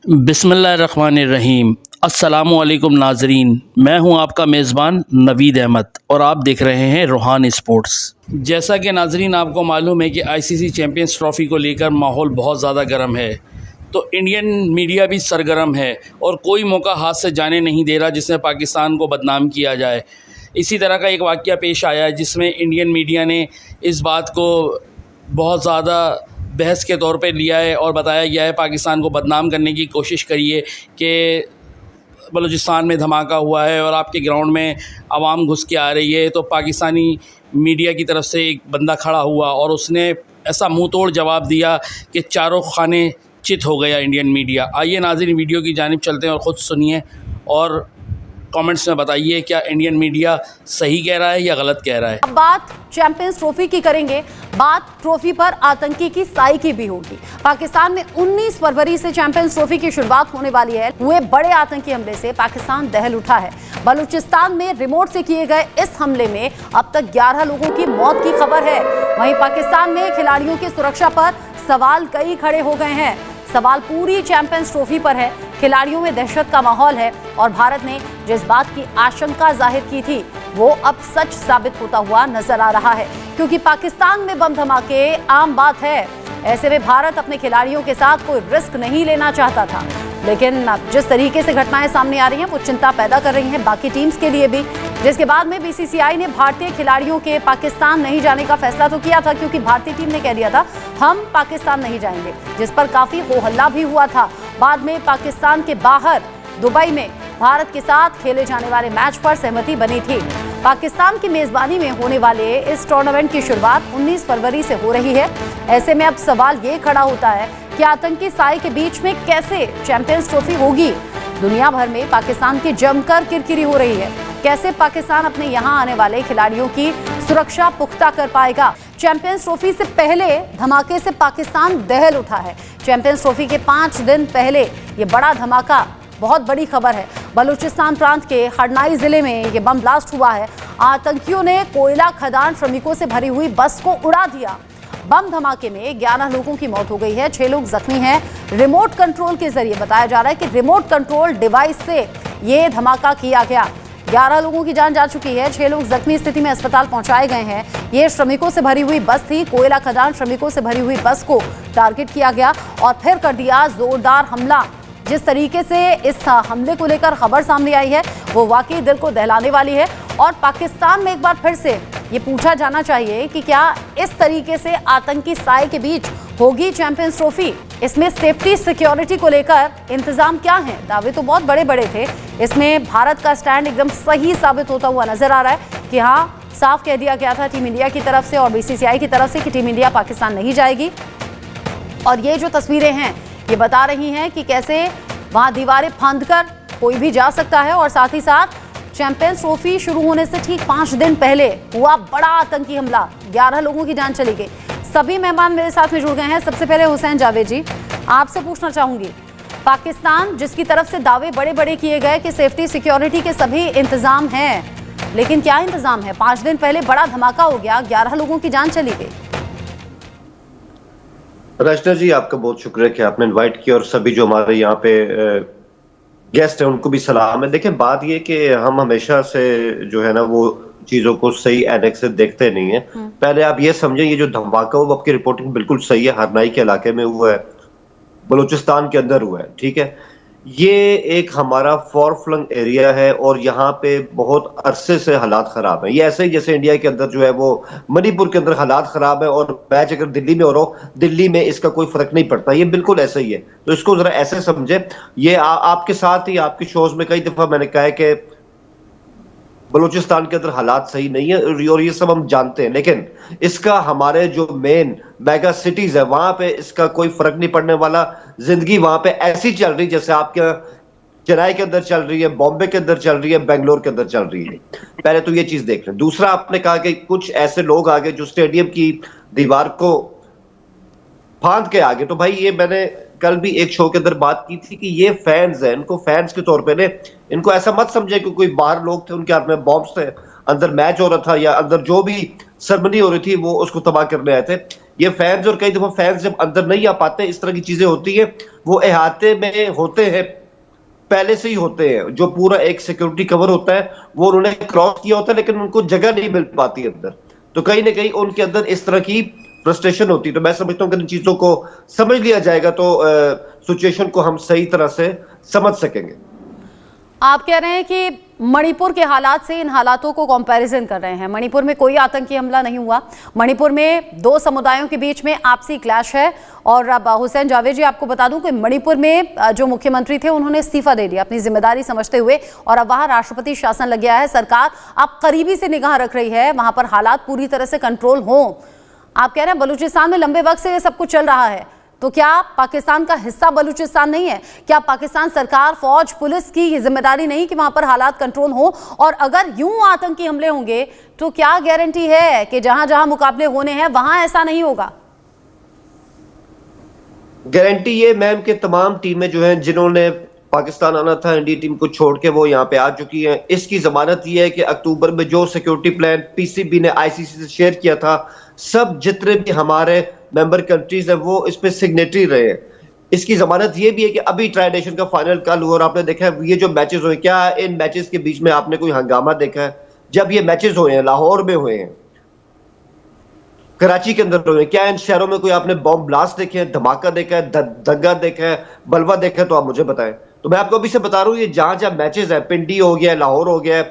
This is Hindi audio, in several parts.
बिस्मिल्लाहिर्रहमानिर्रहीम। अस्सलामुअलैकुम नाजरीन, मैं हूं आपका मेज़बान नवीद अहमद और आप देख रहे हैं रूहान स्पोर्ट्स। जैसा कि नाजरीन आपको मालूम है कि आईसीसी चैम्पियंस ट्रॉफ़ी को लेकर माहौल बहुत ज़्यादा गर्म है, तो इंडियन मीडिया भी सरगर्म है और कोई मौका हाथ से जाने नहीं दे रहा जिसमें पाकिस्तान को बदनाम किया जाए। इसी तरह का एक वाक़या पेश आया है जिसमें इंडियन मीडिया ने इस बात को बहुत ज़्यादा बहस के तौर पे लिया है और बताया गया है, पाकिस्तान को बदनाम करने की कोशिश करी है कि बलूचिस्तान में धमाका हुआ है और आपके ग्राउंड में आवाम घुस के आ रही है। तो पाकिस्तानी मीडिया की तरफ से एक बंदा खड़ा हुआ और उसने ऐसा मुंह तोड़ जवाब दिया कि चारों खाने चित हो गया इंडियन मीडिया। आइए नाज़रीन वीडियो की जानिब चलते हैं और ख़ुद सुनिए और कमेंट्स में बताइए क्या इंडियन मीडिया सही कह रहा है या गलत कह रहा है। अब बात चैंपियंस ट्रॉफी की करेंगे। बात ट्रॉफी पर आतंकी की साई की भी होगी। पाकिस्तान में 19 फरवरी से चैंपियंस ट्रॉफी की शुरुआत होने वाली है। हुए बड़े आतंकी हमले से पाकिस्तान दहल उठा है। बलूचिस्तान में रिमोट से किए गए इस हमले में अब तक 11 लोगों की मौत की खबर है। वहीं पाकिस्तान में खिलाड़ियों की सुरक्षा पर सवाल कई खड़े हो गए हैं। सवाल पूरी चैंपियंस ट्रॉफी पर है। खिलाड़ियों में दहशत का माहौल है और भारत ने जिस बात की आशंका जाहिर की थी वो अब सच साबित होता हुआ नजर आ रहा है, क्योंकि पाकिस्तान में बम धमाके आम बात है। ऐसे में भारत अपने खिलाड़ियों के साथ कोई रिस्क नहीं लेना चाहता था, लेकिन अब जिस तरीके से घटनाएं सामने आ रही हैं वो चिंता पैदा कर रही हैं बाकी टीम्स के लिए भी। जिसके बाद में बीसीसीआई ने भारतीय खिलाड़ियों के पाकिस्तान नहीं जाने का फैसला तो किया था, क्योंकि भारतीय टीम ने कह दिया था हम पाकिस्तान नहीं जाएंगे, जिस पर काफी हो हल्ला भी हुआ था। बाद में पाकिस्तान के बाहर दुबई में भारत के साथ खेले जाने वाले मैच पर सहमति बनी थी। पाकिस्तान की मेजबानी में होने वाले इस टूर्नामेंट की शुरुआत 19 फरवरी से हो रही है। ऐसे में अब सवाल ये खड़ा होता है कि आतंकी साए के बीच में कैसे चैंपियंस ट्रॉफी होगी। दुनिया भर में पाकिस्तान की जमकर किरकिरी हो रही है। कैसे पाकिस्तान अपने यहाँ आने वाले खिलाड़ियों की सुरक्षा पुख्ता कर पाएगा। चैंपियंस ट्रॉफी से पहले धमाके से पाकिस्तान दहल उठा है। चैंपियंस ट्रॉफी के 5 दिन पहले ये बड़ा धमाका, बहुत बड़ी खबर है। बलूचिस्तान प्रांत के हरनाई जिले में ये बम ब्लास्ट हुआ है। आतंकियों ने कोयला खदान श्रमिकों से भरी हुई बस को उड़ा दिया। बम धमाके में 11 लोगों की मौत हो गई है, 6 लोग जख्मी हैं। रिमोट कंट्रोल के जरिए बताया जा रहा है कि रिमोट कंट्रोल डिवाइस से ये धमाका किया गया। 11 लोगों की जान जा चुकी है, 6 लोग जख्मी स्थिति में अस्पताल पहुंचाए गए हैं। ये श्रमिकों से भरी हुई बस थी। कोयला खदान श्रमिकों से भरी हुई बस को टारगेट किया गया और फिर कर दिया जोरदार हमला। जिस तरीके से इस हमले को लेकर खबर सामने आई है वो वाकई दिल को दहलाने वाली है। और पाकिस्तान में एक बार फिर से ये पूछा जाना चाहिए कि क्या इस तरीके से आतंकी साए के बीच होगी चैंपियंस ट्रॉफी। इसमें सेफ्टी सिक्योरिटी को लेकर इंतजाम क्या हैं। दावे तो बहुत बड़े बड़े थे। इसमें भारत का स्टैंड एकदम सही साबित होता हुआ नजर आ रहा है कि हाँ, साफ कह दिया गया था टीम इंडिया की तरफ से और बीसीसीआई की तरफ से कि टीम इंडिया पाकिस्तान नहीं जाएगी। और ये जो तस्वीरें हैं ये बता रही हैं कि कैसे वहां दीवारें फांदकर कोई भी जा सकता है। और साथ ही साथ चैंपियंस ट्रॉफी शुरू होने से ठीक 5 दिन पहले हुआ बड़ा आतंकी हमला, 11 लोगों की जान चली गई। सभी मेहमान मेरे साथ में जुड़ गए हैं। सबसे पहले हुसैन जावेद जी, आपसे पूछना चाहूंगी, पाकिस्तान जिसकी तरफ से दावे बड़े बड़े किए गए कि सेफ्टी सिक्योरिटी के सभी इंतजाम हैं, लेकिन क्या इंतजाम है? 5 दिन पहले बड़ा धमाका हो गया, 11 लोगों की जान चली गई। रचना जी, आपका बहुत शुक्रिया कि आपने इनवाइट किया और सभी जो हमारे यहाँ पे गेस्ट हैं उनको भी सलाम है। देखें, बात ये कि हम हमेशा से जो है ना वो चीजों को सही एनेक्स से देखते नहीं है। पहले आप ये समझें, ये जो धमाका हुआ आपकी रिपोर्टिंग बिल्कुल सही है, हरनाई के इलाके में हुआ है, बलूचिस्तान के अंदर हुआ है, ठीक है। ये एक हमारा फॉर फ्लंग एरिया है और यहाँ पे बहुत अरसे से हालात खराब है। ये ऐसे ही जैसे इंडिया के अंदर जो है वो मणिपुर के अंदर हालात खराब है और मैच अगर दिल्ली में हो रहा हो, दिल्ली में इसका कोई फर्क नहीं पड़ता। ये बिल्कुल ऐसा ही है, तो इसको जरा ऐसे समझे। ये आपके साथ ही आपकी शोज में कई दफा मैंने कहा है कि बलूचिस्तान के अंदर हालात सही नहीं है और ये सब हम जानते हैं, लेकिन इसका हमारे जो मेन मेगा सिटीज है वहां पे इसका कोई फर्क नहीं पड़ने वाला। जिंदगी वहां पे ऐसी चल रही जैसे आपके चेन्नई के अंदर चल रही है, बॉम्बे के अंदर चल रही है, बेंगलोर के अंदर चल रही है। पहले तो ये चीज देख लें। दूसरा, आपने कहा कि कुछ ऐसे लोग आ गए जो स्टेडियम की दीवार को फांद के आगे, तो भाई ये मैंने कल भी एक शो के अंदर बात की थी कि ये फैंस हैं, इनको फैंस के तौर पे ने इनको ऐसा मत समझे कि कोई बाहर लोग थे उनके हाथ में बॉम्ब्स थे, अंदर मैच हो रहा था या अंदर जो भी सरमनी हो रही थी वो उसको तबाह करने आए थे। ये फैंस और कई दफा फैंस जब अंदर नहीं आ पाते, इस तरह की चीजें होती है, वो अहाते में होते हैं, पहले से ही होते हैं, जो पूरा एक सिक्योरिटी कवर होता है वो उन्होंने क्रॉस किया होता है, लेकिन उनको जगह नहीं मिल पाती अंदर, तो कहीं ना कहीं उनके अंदर इस तरह की फ्रस्ट्रेशन होती है। तो मैं समझता हूँ कि इन चीजों को समझ लिया जाएगा तो सिचुएशन को हम सही तरह से समझ सकेंगे। आप कह रहे हैं कि मणिपुर के हालात से इन हालातों को कंपैरिजन कर रहे हैं। मणिपुर में कोई आतंकी हमला नहीं हुआ, मणिपुर में दो समुदायों के बीच में आपसी क्लैश है। और अब हुसैन जावेद जी, आपको बता दूं कि मणिपुर में जो मुख्यमंत्री थे उन्होंने इस्तीफा दे दिया अपनी जिम्मेदारी समझते हुए, और अब वहां राष्ट्रपति शासन लग गया है। सरकार अब करीबी से निगाह रख रही है, वहां पर हालात पूरी तरह से कंट्रोल हों। आप कह रहे हैं बलूचिस्तान में लंबे वक्त से ये सब कुछ चल रहा है, तो क्या पाकिस्तान का हिस्सा बलूचिस्तान नहीं है? क्या पाकिस्तान सरकार, फौज, पुलिस की ये जिम्मेदारी नहीं कि वहां पर हालात कंट्रोल हो? और अगर यूं आतंकी हमले होंगे तो क्या गारंटी है कि जहां जहां मुकाबले होने हैं वहां ऐसा नहीं होगा? गारंटी ये मैम के तमाम टीमें जो हैं जिन्होंने पाकिस्तान आना था इंडिया टीम को छोड़ के, वो यहाँ पे आ चुकी हैं। इसकी जमानत ये है कि अक्टूबर में जो सिक्योरिटी प्लान पीसीबी ने आईसीसी से शेयर किया था, सब जितने भी हमारे मेंबर कंट्रीज हैं वो इस पे सिग्नेटरी रहे हैं। इसकी जमानत ये भी है कि अभी ट्राई नेशन का फाइनल कल हुआ और आपने देखा है ये जो मैचेस हुए, क्या इन मैचेस के बीच में आपने कोई हंगामा देखा है? जब ये मैचेस हुए हैं, लाहौर में हुए हैं, कराची के अंदर हुए, क्या इन शहरों में कोई आपने बॉम्ब ब्लास्ट देखे हैं, धमाका देखा है, दंगा देखा है, बलवा देखा है? तो आप मुझे बताएं। तो मैं आपको अभी से बता रहा हूँ, ये जहां जहां मैचेस है, पिंडी हो गया, लाहौर हो गया,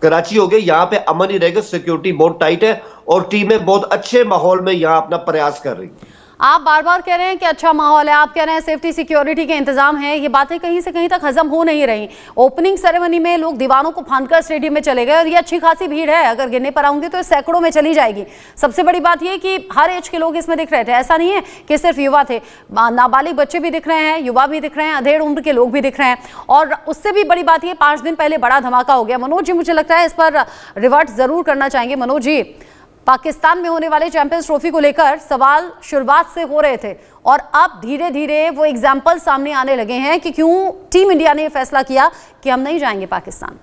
कराची हो गया, यहाँ पे अमन ही रहेगा, सिक्योरिटी बहुत टाइट है और टीमें बहुत अच्छे माहौल में यहाँ अपना प्रयास कर रही है। आप बार बार कह रहे हैं कि अच्छा माहौल है, आप कह रहे हैं सेफ्टी सिक्योरिटी के इंतजाम है, ये बातें कहीं से कहीं तक हजम हो नहीं रही। ओपनिंग सेरेमनी में लोग दीवानों को फांदकर स्टेडियम में चले गए और ये अच्छी खासी भीड़ है, अगर गिनने पर आऊंगी तो सैकड़ों में चली जाएगी। सबसे बड़ी बात ये कि हर एज के लोग इसमें दिख रहे थे, ऐसा नहीं है कि सिर्फ युवा थे, नाबालिग बच्चे भी दिख रहे हैं, युवा भी दिख रहे हैं, अधेड़ उम्र के लोग भी दिख रहे हैं। और उससे भी बड़ी बात ये, 5 दिन पहले बड़ा धमाका हो गया। मनोज जी, मुझे लगता है इस पर रिवर्ट जरूर करना चाहेंगे। मनोज जी, पाकिस्तान में होने वाले चैंपियंस ट्रॉफी को लेकर सवाल शुरुआत से हो रहे थे और अब धीरे धीरे वो एग्जाम्पल सामने आने लगे हैं कि क्यों टीम इंडिया ने फैसला किया कि हम नहीं जाएंगे पाकिस्तान।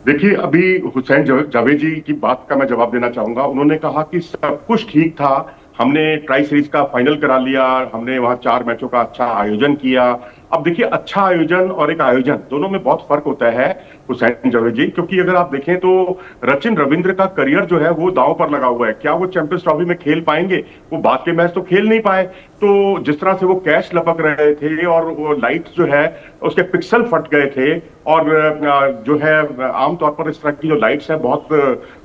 देखिए, अभी हुसैन जावेद जी की बात का मैं जवाब देना चाहूंगा। उन्होंने कहा कि सब कुछ ठीक था, हमने ट्राई सीरीज का फाइनल करा लिया, हमने वहां 4 मैचों का अच्छा आयोजन किया। अब देखिए, अच्छा आयोजन और एक आयोजन दोनों में बहुत फर्क होता है हुसैन जावेद जी, क्योंकि अगर आप देखें तो सचिन रविंद्र का करियर जो है वो दांव पर लगा हुआ है। क्या वो चैंपियंस ट्रॉफी में खेल पाएंगे? वो बाद के मैच तो खेल नहीं पाए। तो जिस तरह से वो कैच लपक रहे थे और वो लाइट जो है उसके पिक्सल फट गए थे, और जो है आमतौर पर इस तरह की जो लाइट्स है बहुत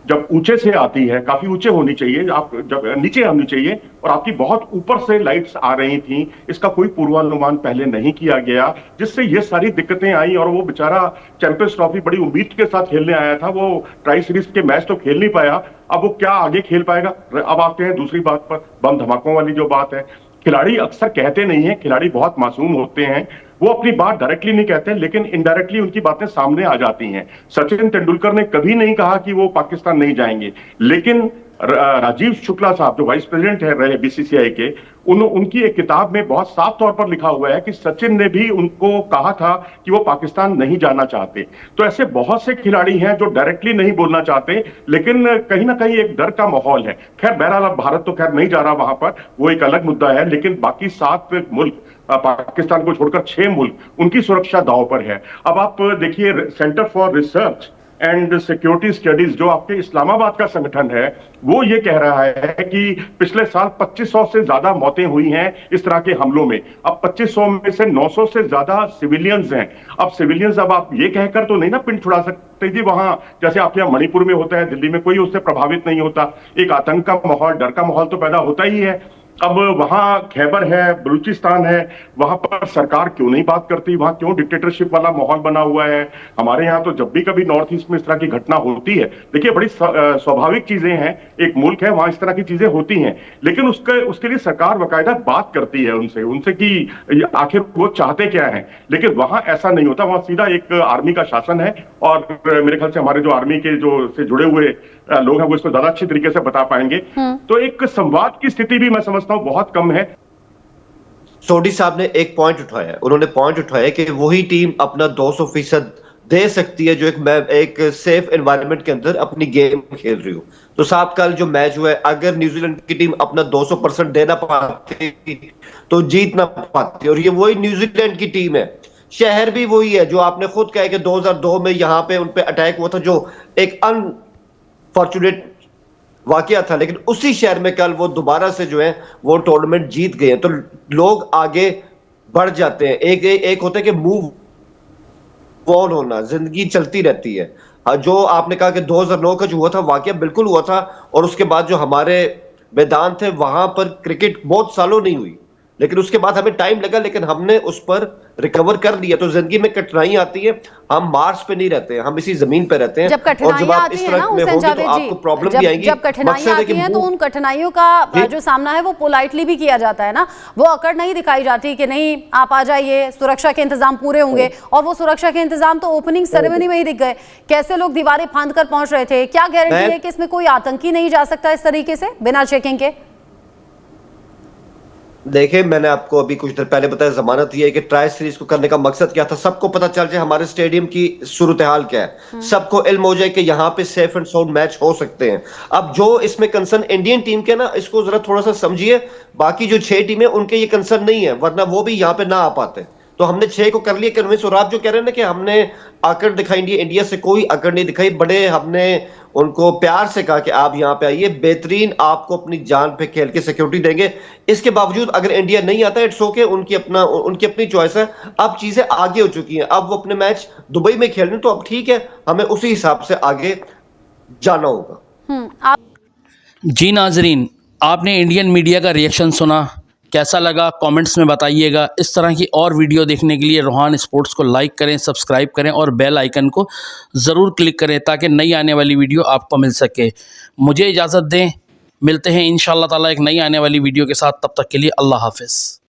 जब ऊंचे से आती है, काफी ऊंचे होनी चाहिए, आप जब नीचे होनी चाहिए, और आपकी बहुत ऊपर से लाइट्स आ रही थी, इसका कोई पूर्वानुमान पहले नहीं किया गया, जिससे ये सारी दिक्कतें आई। और वो बेचारा चैंपियंस ट्रॉफी बड़ी उम्मीद के साथ खेलने आया था, वो ट्राई सीरीज के मैच तो खेल नहीं पाया, अब वो क्या आगे खेल पाएगा? अब आते हैं दूसरी बात पर, बम धमाकों वाली जो बात है। खिलाड़ी अक्सर कहते नहीं है, खिलाड़ी बहुत मासूम होते हैं, वो अपनी बात डायरेक्टली नहीं कहते लेकिन इनडायरेक्टली उनकी बातें सामने आ जाती हैं। सचिन तेंदुलकर ने कभी नहीं कहा कि वो पाकिस्तान नहीं जाएंगे, लेकिन राजीव शुक्ला साहब जो वाइस प्रेसिडेंट है रहे बीसीसीआई के, उनकी एक किताब में बहुत साफ तौर पर लिखा हुआ है कि सचिन ने भी उनको कहा था कि वो पाकिस्तान नहीं जाना चाहते। तो ऐसे बहुत से खिलाड़ी हैं जो डायरेक्टली नहीं बोलना चाहते, लेकिन कहीं ना कहीं एक डर का माहौल है। खैर बहरहाल अब भारत तो खैर नहीं जा रहा वहां पर, वो एक अलग मुद्दा है, लेकिन बाकी 7 मुल्क, पाकिस्तान को छोड़कर 6 मुल्क, उनकी सुरक्षा दांव पर है। अब आप देखिए, centre for research and security studies जो आपके इस्लामाबाद का संगठन है, वो ये कह रहा है कि पिछले साल 2500 से ज्यादा मौतें हुई हैं इस तरह के हमलों में। अब 2500 में से 900 से ज्यादा सिविलियंस हैं। अब सिविलियंस, अब आप ये कहकर तो नहीं ना पिंड छुड़ा सकते जी वहां, जैसे आपके यहाँ मणिपुर में होता है, दिल्ली में कोई उससे प्रभावित नहीं होता। एक आतंक का माहौल, डर का माहौल तो पैदा होता ही है। अब वहां खैबर है, बलूचिस्तान है, वहां पर सरकार क्यों नहीं बात करती? वहां क्यों डिक्टेटरशिप वाला माहौल बना हुआ है? हमारे यहाँ तो जब भी कभी नॉर्थ ईस्ट में इस तरह की घटना होती है, देखिए बड़ी स्वाभाविक चीजें हैं, एक मुल्क है, वहां इस तरह की चीजें होती हैं, लेकिन उसके लिए सरकार बाकायदा बात करती है उनसे कि आखिर वो चाहते क्या है। लेकिन वहां ऐसा नहीं होता, वहां सीधा एक आर्मी का शासन है, और मेरे ख्याल से हमारे जो आर्मी के जो से जुड़े हुए लोग हैं वो इसको ज्यादा अच्छी तरीके से बता पाएंगे। तो एक संवाद की स्थिति भी मैं समझता हूं बहुत कम है। सोडी साहब ने एक पॉइंट उठाया, उन्होंने पॉइंट उठाया कि वही टीम अपना 200% दे सकती है, जो एक सेफ एनवायरनमेंट के अंदर अपनी गेम खेल रही हो। तो साहब कल जो मैच हुआ है, अगर न्यूजीलैंड की टीम अपना 200% देना पाती तो जीत ना पाती, और ये वही न्यूजीलैंड की टीम है, शहर भी वही है जो आपने खुद कहा कि 2002 में यहाँ पे उन पे अटैक हुआ था, जो एक अनफॉर्चुनेट वाकया था, लेकिन उसी शहर में कल वो दोबारा से जो है वो टूर्नामेंट जीत गए हैं। तो लोग आगे बढ़ जाते हैं, एक होता है कि मूव ऑन होना, जिंदगी चलती रहती है। जो आपने कहा कि 2009 का जो हुआ था वाकया बिल्कुल हुआ था, और उसके बाद जो हमारे मैदान थे वहां पर क्रिकेट बहुत सालों नहीं हुई, लेकिन उसके बाद हमें टाइम लगा, लेकिन हमने उस पर रिकवर कर लिया। तो जिंदगी में कठिनाई आती है, हम मार्स पे नहीं रहते हैं, हम इसी जमीन पे रहते हैं। जब कठिनाइयां आती है ना हुसैन जावेद जी, आपको प्रॉब्लम भी आएगी। जब कठिनाइयां आती हैं तो उन कठिनाइयों का जो सामना है वो पोलाइटली भी किया जाता है ना, वो अकड़ नहीं दिखाई जाती कि नहीं आप आ जाइए, सुरक्षा के इंतजाम पूरे होंगे। और वो सुरक्षा के इंतजाम तो ओपनिंग सेरेमनी में ही दिख गए, कैसे लोग दीवारें फांद कर पहुंच रहे थे। क्या गारंटी है कि इसमें कोई आतंकी नहीं जा सकता इस तरीके से बिना चेकिंग के? देखिए, मैंने आपको अभी कुछ देर पहले बताया, जमानत ये है कि ट्राई सीरीज को करने का मकसद क्या था, सबको पता चल जाए हमारे स्टेडियम की सूरत हाल क्या है, सबको इल्म हो जाए कि यहाँ पे सेफ एंड साउंड मैच हो सकते हैं। अब जो इसमें कंसर्न इंडियन टीम के ना, इसको जरा थोड़ा सा समझिए, बाकी जो 6 टीमें उनके ये कंसर्न नहीं है, वरना वो भी यहाँ पे ना आ पाते। तो हमने 6 को कर लिया कन्विंस, और आप जो कह रहे हैं ना कि हमने आकड़ दिखाई, इंडिया से कोई आकड़ नहीं दिखाई, बड़े हमने उनको प्यार से कहा कि आप यहाँ पे आइए, बेहतरीन आपको अपनी जान पे खेल के सिक्योरिटी देंगे। इसके बावजूद अगर इंडिया नहीं आता, इट्स ओके, उनकी अपनी चॉइस है। अब चीजें आगे हो चुकी हैं, अब वो अपने मैच दुबई में खेल रहे हैं, तो अब ठीक है, हमें उसी हिसाब से आगे जाना होगा। जी नाजरीन, आपने इंडियन मीडिया का रिएक्शन सुना, कैसा लगा कमेंट्स में बताइएगा। इस तरह की और वीडियो देखने के लिए रोहान स्पोर्ट्स को लाइक करें, सब्सक्राइब करें और बेल आइकन को ज़रूर क्लिक करें ताकि नई आने वाली वीडियो आपको मिल सके। मुझे इजाज़त दें, मिलते हैं इंशाअल्लाह ताला एक नई आने वाली वीडियो के साथ। तब तक के लिए अल्लाह हाफ़िज़।